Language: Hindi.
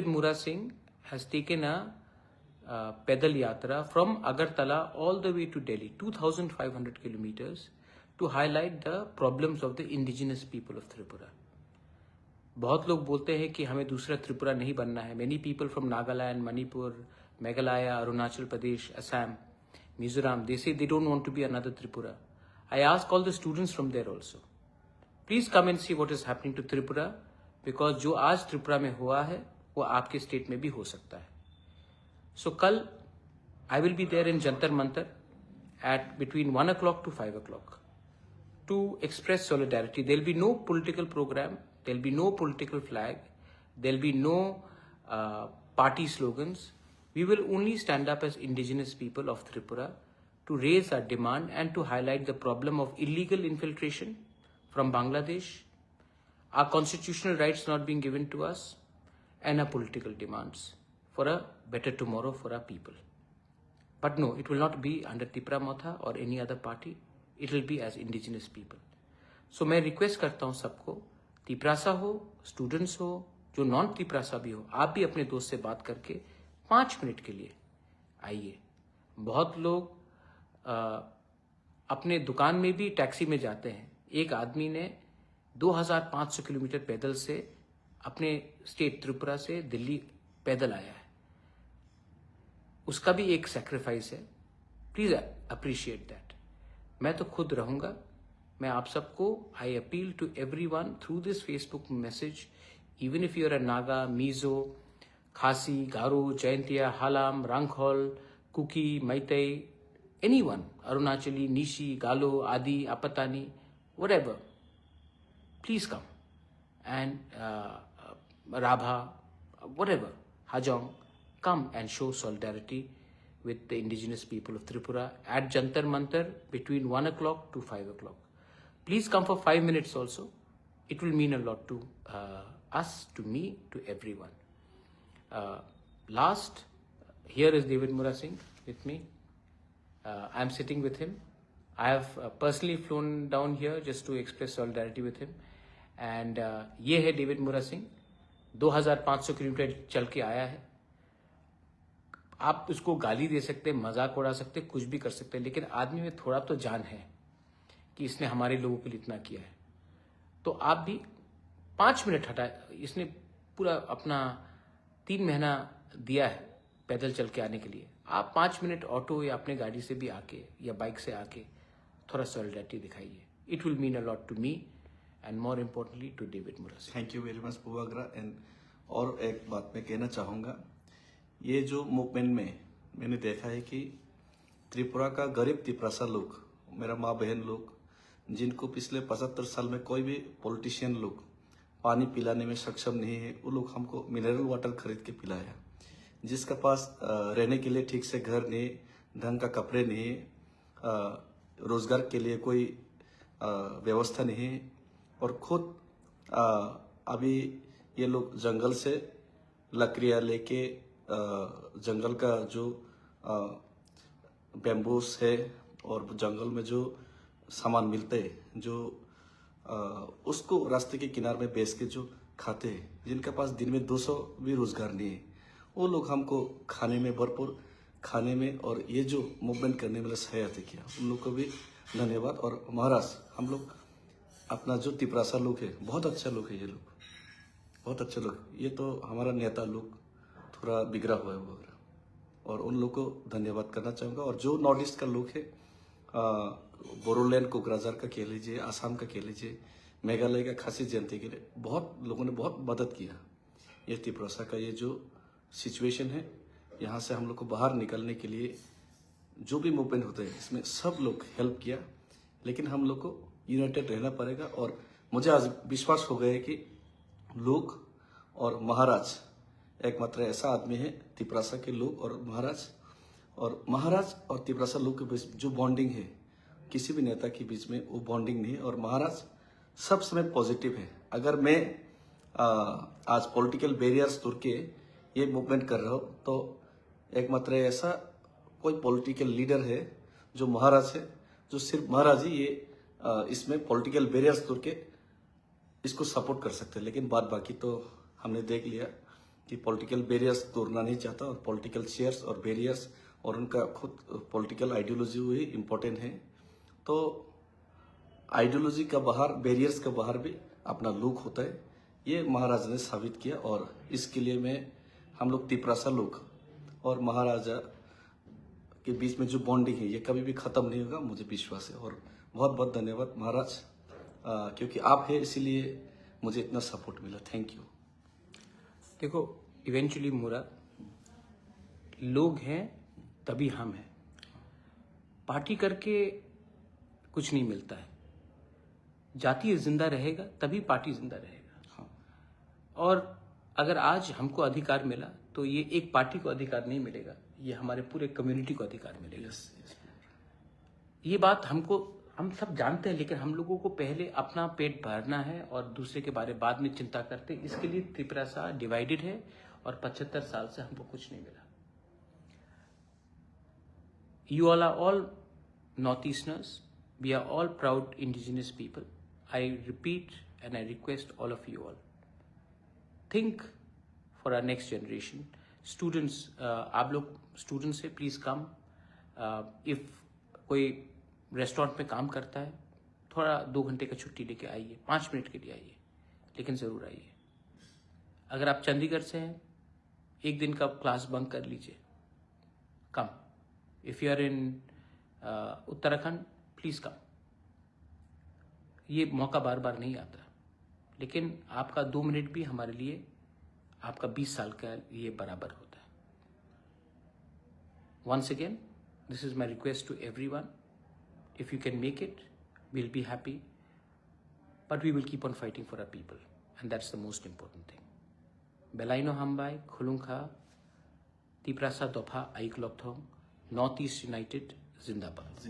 Mura Singh has taken a pedal yatra from Agartala all the way to Delhi, 2,500 kilometers, to highlight the problems of the indigenous people of Tripura. बहुत लोग बोलते हैं कि हमें दूसरा त्रिपुरा नहीं बनना है. Many people from Nagaland, Manipur, Meghalaya, Arunachal Pradesh, Assam, Mizoram, they say they don't want to be another Tripura. I ask all the students from there also, please come and see what is happening to Tripura, because जो आज त्रिपुरा में हुआ है वो आपके स्टेट में भी हो सकता है. So कल I will be there in Jantar Mantar at between 1 o'clock to 5 o'clock to express solidarity. There will be no political program, there will be no political flag, there will be no party slogans. We will only stand up as indigenous people of Tripura to raise our demand and to highlight the problem of illegal infiltration from Bangladesh, our constitutional rights not being given to us, and our political demands for a better tomorrow for our people. But no, it will not be under Tipra Motha or any other party. It will be as indigenous people. So मैं रिक्वेस्ट करता हूँ सबको, तिपरासा हो, स्टूडेंट्स हो, जो नॉन तिपरासा भी हो, आप भी अपने दोस्त से बात करके 5 मिनट के लिए आइए. बहुत लोग अपने दुकान में भी टैक्सी में जाते हैं. एक आदमी ने 2500 किलोमीटर पैदल से अपने स्टेट त्रिपुरा से दिल्ली पैदल आया है. उसका भी एक सैक्रिफाइस है. Please appreciate that. मैं तो खुद रहूंगा. मैं आप सबको, I appeal to everyone through this Facebook message, even if you are a Naga, Mizo, Khasi, Garo, Jaintia, Halam, Rangkhol, Kuki, Meitei, anyone, Arunachali, Nishi, Galo, Adi, Apatani, whatever, please come. And Rabha, whatever, Hajong, come and show solidarity with the indigenous people of Tripura at Jantar Mantar between 1 o'clock to 5 o'clock. Please come for 5 minutes also. It will mean a lot to us, to me, to everyone. Last, here is David Mura Singh with me. I am sitting with him. I have personally flown down here just to express solidarity with him. And ये है डेविड मुरा सिंह, 2500 किलोमीटर चल के आया है. आप उसको गाली दे सकते, मजाक उड़ा सकते, कुछ भी कर सकते, लेकिन आदमी में थोड़ा तो जान है कि इसने हमारे लोगों के लिए इतना किया है. तो आप भी 5 मिनट हटा. इसने पूरा अपना 3 महीना दिया है पैदल चल के आने के लिए. आप 5 मिनट ऑटो या अपने गाड़ी से भी आके या बाइक से आके थोड़ा सॉलिडरिटी दिखाइए. It will mean a lot to me and more importantly to David Mura Singh. Thank you very much पुवाग्रा. एंड और एक बात मैं कहना चाहूँगा, ये जो मूवमेंट में मैंने देखा है कि त्रिपुरा का गरीब तिपरासा लोग, मेरा माँ बहन लोग, जिनको पिछले 75 साल में कोई भी पॉलिटिशियन लोग पानी पिलाने में सक्षम नहीं है, वो लोग हमको मिनरल वाटर खरीद के पिलाया. जिसका पास रहने के लिए ठीक से घर नहीं, ढंग का कपड़े नहीं, रोजगार के लिए कोई व्यवस्था नहीं, और खुद अभी ये लोग जंगल से लकड़ियाँ लेके जंगल का जो बैम्बूस है और जंगल में जो सामान मिलते हैं, जो उसको रास्ते के किनारे में बेच के जो खाते हैं, जिनके पास दिन में 200 भी रोजगार नहीं है, वो लोग हमको खाने में भरपूर खाने में और ये जो मूवमेंट करने में सहायता किया, उन लोग को भी धन्यवाद. और महाराज, हम लोग अपना जो तिपरासा लोग है, बहुत अच्छा लोग है, ये लोग बहुत अच्छे लोग. ये तो हमारा नेता लोग थोड़ा बिगड़ा हुआ है वगैरह, और उन लोग को धन्यवाद करना चाहूँगा. और जो नॉर्थ ईस्ट का लोग है, बोरोलैंड कोकराझार का कह लीजिए, आसाम का कह लीजिए, मेघालय का खासी जयंती के लिए बहुत लोगों ने बहुत मदद किया. ये तिपरासा का ये जो सिचुएशन है, यहाँ से हम लोग को बाहर निकलने के लिए जो भी मूवमेंट होते हैं, इसमें सब लोग हेल्प किया. लेकिन हम लोग को यूनाइटेड रहना पड़ेगा. और मुझे आज विश्वास हो गया है कि लोग और महाराज एकमात्र ऐसा आदमी है, तिपरासा के लोग और महाराज और तिपरासा लोग के बीच जो बॉन्डिंग है, किसी भी नेता के बीच में वो बॉन्डिंग नहीं है. और महाराज सब समय पॉजिटिव है. अगर मैं आज पॉलिटिकल बैरियर्स तोड़ के ये मूवमेंट कर रहा हूँ, तो एकमात्र ऐसा कोई पॉलिटिकल लीडर है जो महाराज है, जो सिर्फ महाराज ही ये इसमें पॉलिटिकल बैरियर्स तोड़ के इसको सपोर्ट कर सकते हैं. लेकिन बात बाकी तो हमने देख लिया. कि पॉलिटिकल बैरियर्स तोड़ना नहीं चाहता, और पॉलिटिकल चेयर्स और बैरियर्स और उनका खुद पॉलिटिकल आइडियोलॉजी हुई इम्पोर्टेंट है। तो आइडियोलॉजी का बाहर, बैरियर्स का बाहर भी अपना लुक होता है, ये महाराजा ने साबित किया। और इसके लिए हम लोग तिपरासा लोग और महाराजा के बीच में जो बॉन्डिंग है ये कभी भी खत्म नहीं होगा, मुझे विश्वास है। और बहुत बहुत धन्यवाद महाराज, क्योंकि आप है इसीलिए मुझे इतना सपोर्ट मिला। Thank you. देखो, इवेंचुअली मुरा लोग हैं तभी हम हैं। पार्टी करके कुछ नहीं मिलता है। जाति जिंदा रहेगा तभी पार्टी जिंदा रहेगा। हाँ। और अगर आज हमको अधिकार मिला तो ये एक पार्टी को अधिकार नहीं मिलेगा, ये हमारे पूरे कम्युनिटी को अधिकार मिलेगा। ये बात हम सब जानते हैं, लेकिन हम लोगों को पहले अपना पेट भरना है और दूसरे के बारे बाद में चिंता करते हैं। इसके लिए त्रिपुरा डिवाइडेड है और 75 साल से हमको कुछ नहीं मिला। You all are all Northeasterners. We are all proud indigenous people. I repeat and I request all of you all, think for our next generation. Students, आप लोग स्टूडेंट्स से प्लीज कम। इफ कोई रेस्टोरेंट में काम करता है, थोड़ा 2 घंटे का छुट्टी लेके आइए, 5 मिनट के लिए आइए, लेकिन जरूर आइए। अगर आप चंडीगढ़ से हैं, 1 दिन का क्लास बंक कर लीजिए, come. If you are in Uttarakhand, please come. ये मौका बार बार नहीं आता, लेकिन आपका 2 मिनट भी हमारे लिए आपका 20 साल का ये बराबर होता है। Once again, this is my request to everyone. If you can make it, we'll be happy. But we will keep on fighting for our people. And that's the most important thing. Belaino Hambai, Khulungkha, Tiprasa Dopha, Aiklokthong, Northeast United, Zindabad.